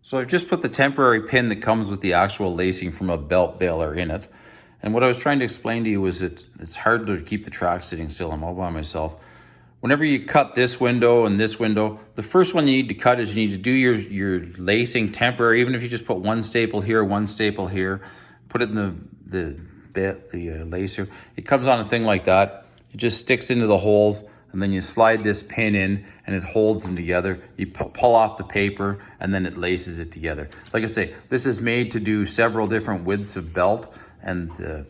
So I've just put the temporary pin that comes with the actual lacing from a belt baler in it. And what I was trying to explain to you was that it's hard to keep the track sitting still. I'm all by myself. Whenever you cut this window and this window, the first one you need to cut is you need to do your lacing temporary. Even if you just put one staple here, one staple here, put it in the lacer. It comes on a thing like that. It just sticks into the holes, and then you slide this pin in and it holds them together. You pull off the paper and then it laces it together. Like I say, this is made to do several different widths of belt, and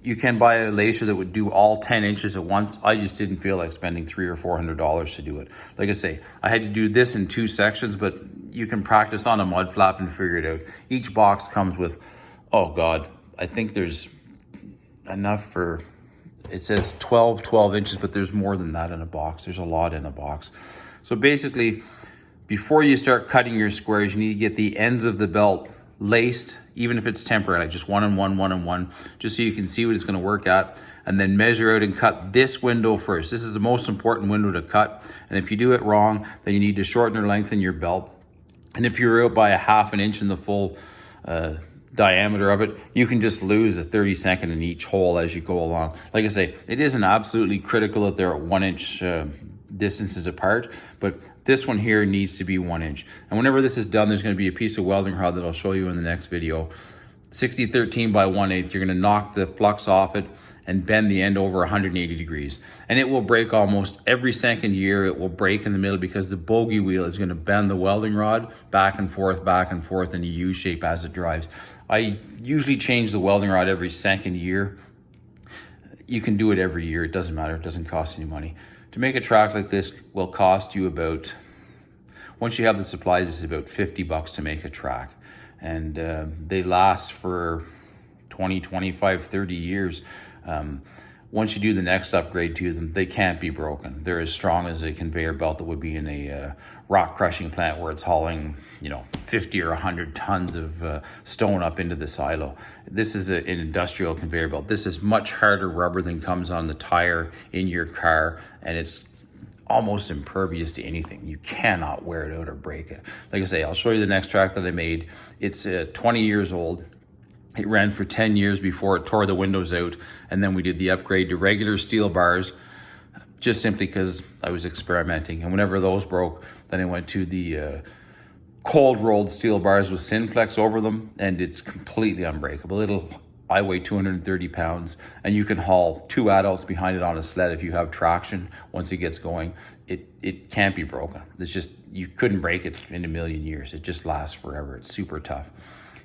you can buy a lacer that would do all 10 inches at once. I just didn't feel like spending $300 or $400 to do it. Like I say, I had to do this in 2 sections, but you can practice on a mud flap and figure it out. Each box comes with, oh God, I think there's enough for, it says 12 inches, but there's more than that in a box. There's a lot in a box. So basically, before you start cutting your squares, you need to get the ends of the belt laced, even if it's temporary, like just 1 and 1, 1 and 1, just so you can see what it's going to work at, and then measure out and cut this window first. This is the most important window to cut, and if you do it wrong, then you need to shorten or lengthen your belt. And if you're out by a half an inch in the full diameter of it, you can just lose a 32nd in each hole as you go along. Like I say, it isn't absolutely critical that they're at 1 inch distances apart, but this one here needs to be 1 inch. And whenever this is done, there's going to be a piece of welding rod that I'll show you in the next video. 60-13 by 1/8. You're going to knock the flux off it and bend the end over 180 degrees. And it will break almost every second year. It will break in the middle because the bogey wheel is going to bend the welding rod back and forth in a U shape as it drives. I usually change the welding rod every second year. You can do it every year. It doesn't matter. It doesn't cost any money. To make a track like this will cost you about, once you have the supplies, it's about $50 to make a track. And they last for 20, 25, 30 years. Once you do the next upgrade to them, they can't be broken. They're as strong as a conveyor belt that would be in a rock crushing plant where it's hauling, 50 or 100 tons of stone up into the silo. This is an industrial conveyor belt. This is much harder rubber than comes on the tire in your car, and it's almost impervious to anything. You cannot wear it out or break it. Like I say, I'll show you the next track that I made. It's 20 years old. It ran for 10 years before it tore the windows out, and then we did the upgrade to regular steel bars, just simply because I was experimenting. And whenever those broke, then I went to the cold rolled steel bars with Synflex over them, and it's completely unbreakable. I weigh 230 pounds, and you can haul 2 adults behind it on a sled if you have traction. Once it gets going, it can't be broken. It's just, you couldn't break it in a million years. It just lasts forever. It's super tough.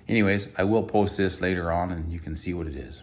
Anyways, I will post this later on and you can see what it is.